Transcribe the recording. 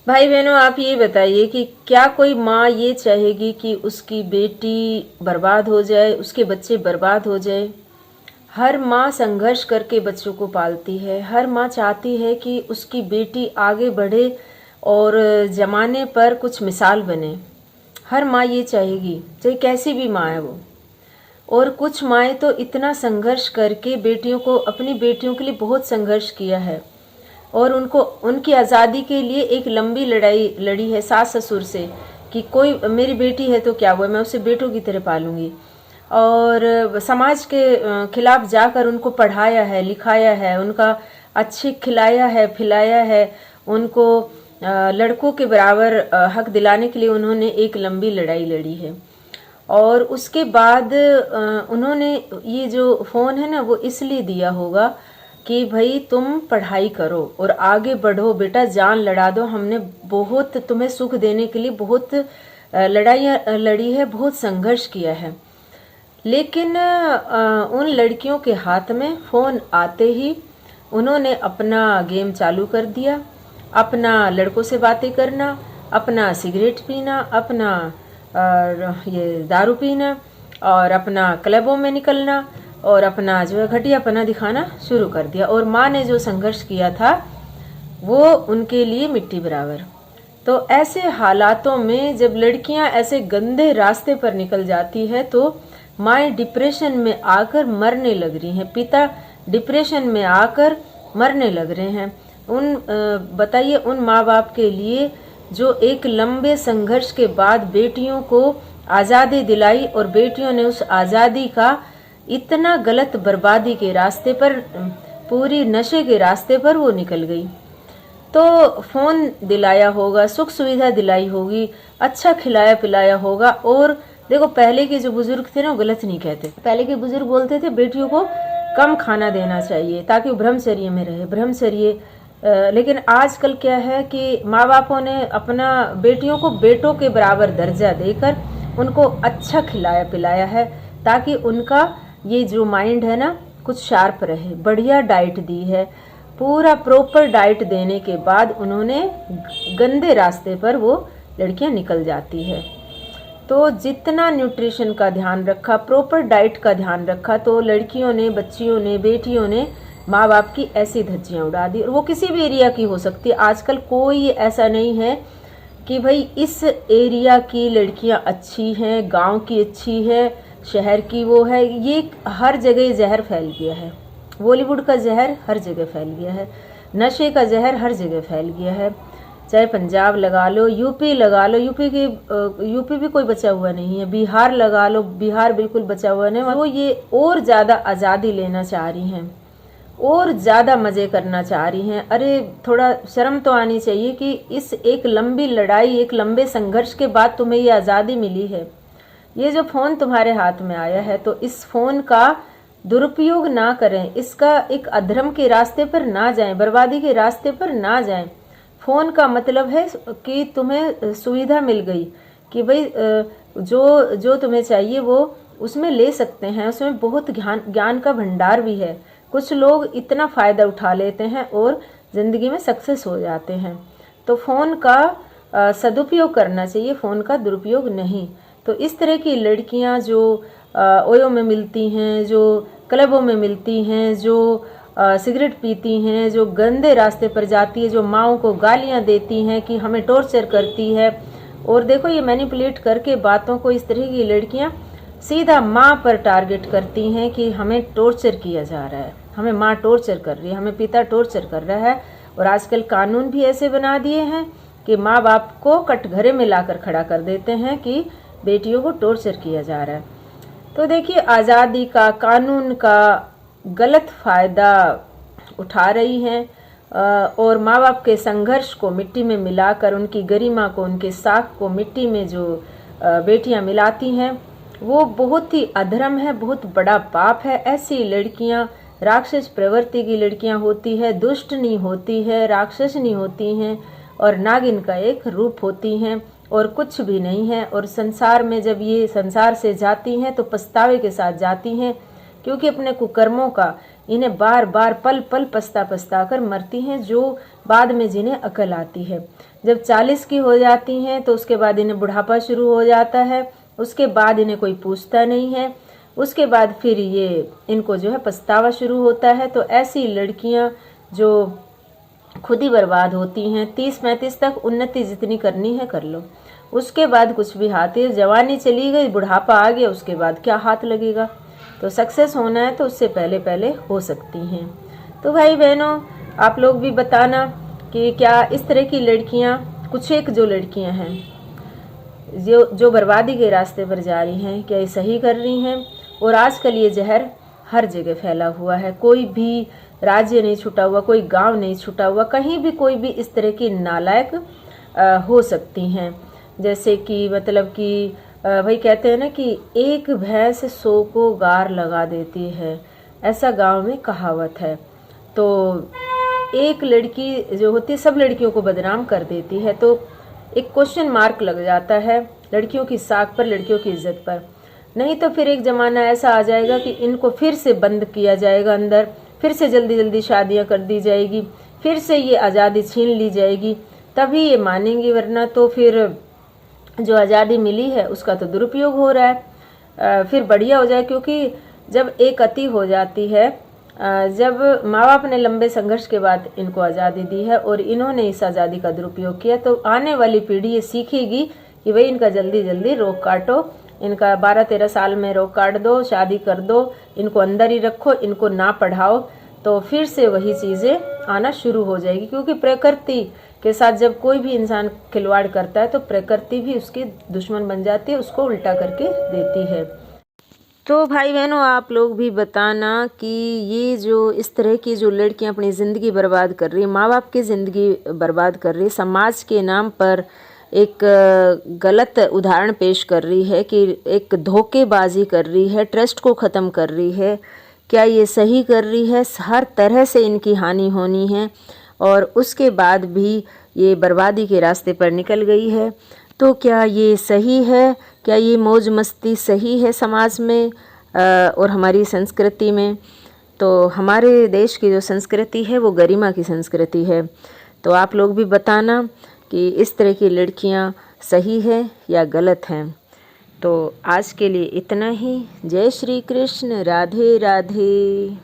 भाई बहनों, आप ये बताइए कि क्या कोई माँ ये चाहेगी कि उसकी बेटी बर्बाद हो जाए, उसके बच्चे बर्बाद हो जाए। हर माँ संघर्ष करके बच्चों को पालती है। हर माँ चाहती है कि उसकी बेटी आगे बढ़े और जमाने पर कुछ मिसाल बने। हर माँ ये चाहेगी, चाहे कैसी भी माँ है वो। और कुछ माएँ तो इतना संघर्ष करके बेटियों को, अपनी बेटियों के लिए बहुत संघर्ष किया है और उनको, उनकी आज़ादी के लिए एक लंबी लड़ाई लड़ी है सास ससुर से कि कोई मेरी बेटी है तो क्या हुआ, मैं उसे बेटों की तरह पालूंगी। और समाज के खिलाफ जाकर उनको पढ़ाया है, लिखाया है, उनका अच्छे खिलाया है, पिलाया है, उनको लड़कों के बराबर हक दिलाने के लिए उन्होंने एक लंबी लड़ाई लड़ी है। और उसके बाद उन्होंने ये जो फ़ोन है ना, वो इसलिए दिया होगा कि भाई तुम पढ़ाई करो और आगे बढ़ो बेटा, जान लड़ा दो। हमने बहुत तुम्हें सुख देने के लिए बहुत लड़ाइयाँ लड़ी है, बहुत संघर्ष किया है। लेकिन उन लड़कियों के हाथ में फ़ोन आते ही उन्होंने अपना गेम चालू कर दिया, अपना लड़कों से बातें करना, अपना सिगरेट पीना, अपना ये दारू पीना और अपना क्लबों में निकलना और अपना जो है घटियापना दिखाना शुरू कर दिया। और माँ ने जो संघर्ष किया था वो उनके लिए मिट्टी बराबर। तो ऐसे हालातों में जब लड़कियां ऐसे गंदे रास्ते पर निकल जाती है तो माएँ डिप्रेशन में आकर मरने लग रही हैं, पिता डिप्रेशन में आकर मरने लग रहे हैं। बताइए उन माँ बाप के लिए जो एक लंबे संघर्ष के बाद बेटियों को आज़ादी दिलाई और बेटियों ने उस आज़ादी का इतना गलत बर्बादी के रास्ते पर, पूरी नशे के रास्ते पर वो निकल गई। तो फ़ोन दिलाया होगा, सुख सुविधा दिलाई होगी, अच्छा खिलाया पिलाया होगा। और देखो पहले के जो बुजुर्ग थे ना, वो गलत नहीं कहते। पहले के बुजुर्ग बोलते थे बेटियों को कम खाना देना चाहिए ताकि वो ब्रह्मचर्य में रहे, ब्रह्मचर्य। लेकिन आजकल क्या है कि माँ बापों ने अपना बेटियों को बेटों के बराबर दर्जा देकर उनको अच्छा खिलाया पिलाया है ताकि उनका ये जो माइंड है ना कुछ शार्प रहे। बढ़िया डाइट दी है, पूरा प्रॉपर डाइट देने के बाद उन्होंने गंदे रास्ते पर वो लड़कियां निकल जाती है। तो जितना न्यूट्रिशन का ध्यान रखा, प्रॉपर डाइट का ध्यान रखा, तो लड़कियों ने, बच्चियों ने, बेटियों ने माँ बाप की ऐसी धज्जियाँ उड़ा दी। और वो किसी भी एरिया की हो सकती है। आजकल कोई ऐसा नहीं है कि भाई इस एरिया की लड़कियाँ अच्छी हैं, गांव की अच्छी है, शहर की वो है। ये हर जगह जहर फैल गया है। बॉलीवुड का जहर हर जगह फैल गया है, नशे का जहर हर जगह फैल गया है। चाहे पंजाब लगा लो, यूपी लगा लो, यूपी भी कोई बचा हुआ नहीं है, बिहार लगा लो, बिहार बिल्कुल बचा हुआ नहीं। वो ये और ज़्यादा आज़ादी लेना चाह रही हैं और ज़्यादा मज़े करना चाह रही हैं। अरे थोड़ा शर्म तो आनी चाहिए कि इस एक लंबी लड़ाई, एक लंबे संघर्ष के बाद तुम्हें ये आज़ादी मिली है। ये जो फ़ोन तुम्हारे हाथ में आया है तो इस फ़ोन का दुरुपयोग ना करें, इसका एक अधर्म के रास्ते पर ना जाएं, बर्बादी के रास्ते पर ना जाएं। फ़ोन का मतलब है कि तुम्हें सुविधा मिल गई कि भाई जो जो तुम्हें चाहिए वो उसमें ले सकते हैं, उसमें बहुत ज्ञान का भंडार भी है। कुछ लोग इतना फ़ायदा उठा लेते हैं और ज़िंदगी में सक्सेस हो जाते हैं। तो फ़ोन का सदुपयोग करना चाहिए, फ़ोन का दुरुपयोग नहीं। तो इस तरह की लड़कियां जो ओयो में मिलती हैं, जो क्लबों में मिलती हैं, जो सिगरेट पीती हैं, जो गंदे रास्ते पर जाती है, जो माँओं को गालियां देती हैं कि हमें टॉर्चर करती है। और देखो ये मैनिपुलेट करके बातों को, इस तरह की लड़कियां सीधा माँ पर टारगेट करती हैं कि हमें टॉर्चर किया जा रहा है, हमें माँ टॉर्चर कर रही है, हमें पिता टॉर्चर कर रहा है। और आजकल कानून भी ऐसे बना दिए हैं कि माँ बाप को कटघरे में लाकर खड़ा कर देते हैं कि बेटियों को टॉर्चर किया जा रहा है। तो देखिए आज़ादी का, कानून का गलत फ़ायदा उठा रही हैं और माँ बाप के संघर्ष को मिट्टी में मिलाकर, उनकी गरिमा को, उनके साख को मिट्टी में जो बेटियां मिलाती हैं वो बहुत ही अधर्म है, बहुत बड़ा पाप है। ऐसी लड़कियां राक्षस प्रवृत्ति की लड़कियां होती है, दुष्ट नहीं होती है, राक्षस नहीं होती हैं और नागिन का एक रूप होती हैं और कुछ भी नहीं है। और संसार में जब ये संसार से जाती हैं तो पछतावे के साथ जाती हैं, क्योंकि अपने कुकर्मों का इन्हें बार बार पल पल पछता पछता कर मरती हैं, जो बाद में जिन्हें अकल आती है। जब 40 की हो जाती हैं तो उसके बाद इन्हें बुढ़ापा शुरू हो जाता है, उसके बाद इन्हें कोई पूछता नहीं है, उसके बाद फिर ये इनको जो है पछतावा शुरू होता है। तो ऐसी लड़कियां जो खुद ही बर्बाद होती हैं, 30-35 तक उन्नति जितनी करनी है कर लो, उसके बाद कुछ भी हाथ है, जवानी चली गई, बुढ़ापा आ गया, उसके बाद क्या हाथ लगेगा। तो सक्सेस होना है तो उससे पहले पहले हो सकती हैं। तो भाई बहनों, आप लोग भी बताना कि क्या इस तरह की लड़कियां, कुछ एक जो लड़कियां हैं जो बर्बादी के रास्ते पर जा रही हैं, क्या ये सही कर रही हैं। और आजकल ये जहर हर जगह फैला हुआ है, कोई भी राज्य नहीं छूटा हुआ, कोई गांव नहीं छूटा हुआ, कहीं भी कोई भी इस तरह की नालायक हो सकती हैं। जैसे कि मतलब कि वही कहते हैं ना कि एक भैंस 100 को गार लगा देती है, ऐसा गांव में कहावत है। तो एक लड़की जो होती है सब लड़कियों को बदनाम कर देती है, तो एक क्वेश्चन मार्क लग जाता है लड़कियों की साख पर, लड़कियों की इज्जत पर। नहीं तो फिर एक ज़माना ऐसा आ जाएगा कि इनको फिर से बंद किया जाएगा अंदर, फिर से जल्दी जल्दी शादियां कर दी जाएगी, फिर से ये आज़ादी छीन ली जाएगी, तभी ये मानेंगी, वरना तो फिर जो आज़ादी मिली है उसका तो दुरुपयोग हो रहा है। फिर बढ़िया हो जाए, क्योंकि जब एक अति हो जाती है, जब माँ बाप ने लंबे संघर्ष के बाद इनको आज़ादी दी है और इन्होंने इस आज़ादी का दुरुपयोग किया, तो आने वाली पीढ़ी ये सीखेगी कि भाई इनका जल्दी जल्दी रोक काटो, इनका 12-13 साल में रोक काट दो, शादी कर दो, इनको अंदर ही रखो, इनको ना पढ़ाओ, तो फिर से वही चीज़ें आना शुरू हो जाएगी। क्योंकि प्रकृति के साथ जब कोई भी इंसान खिलवाड़ करता है तो प्रकृति भी उसकी दुश्मन बन जाती है, उसको उल्टा करके देती है। तो भाई बहनों, आप लोग भी बताना कि ये जो इस तरह की जो लड़कियां अपनी ज़िंदगी बर्बाद कर रही है, माँ बाप की ज़िंदगी बर्बाद कर रही है, समाज के नाम पर एक गलत उदाहरण पेश कर रही है, कि एक धोखेबाजी कर रही है, ट्रस्ट को ख़त्म कर रही है, क्या ये सही कर रही है। हर तरह से इनकी हानि होनी है और उसके बाद भी ये बर्बादी के रास्ते पर निकल गई है। तो क्या ये सही है, क्या ये मौज मस्ती सही है समाज में और हमारी संस्कृति में। तो हमारे देश की जो संस्कृति है वो गरिमा की संस्कृति है। तो आप लोग भी बताना कि इस तरह की लड़कियां सही है या गलत हैं। तो आज के लिए इतना ही। जय श्री कृष्ण, राधे राधे।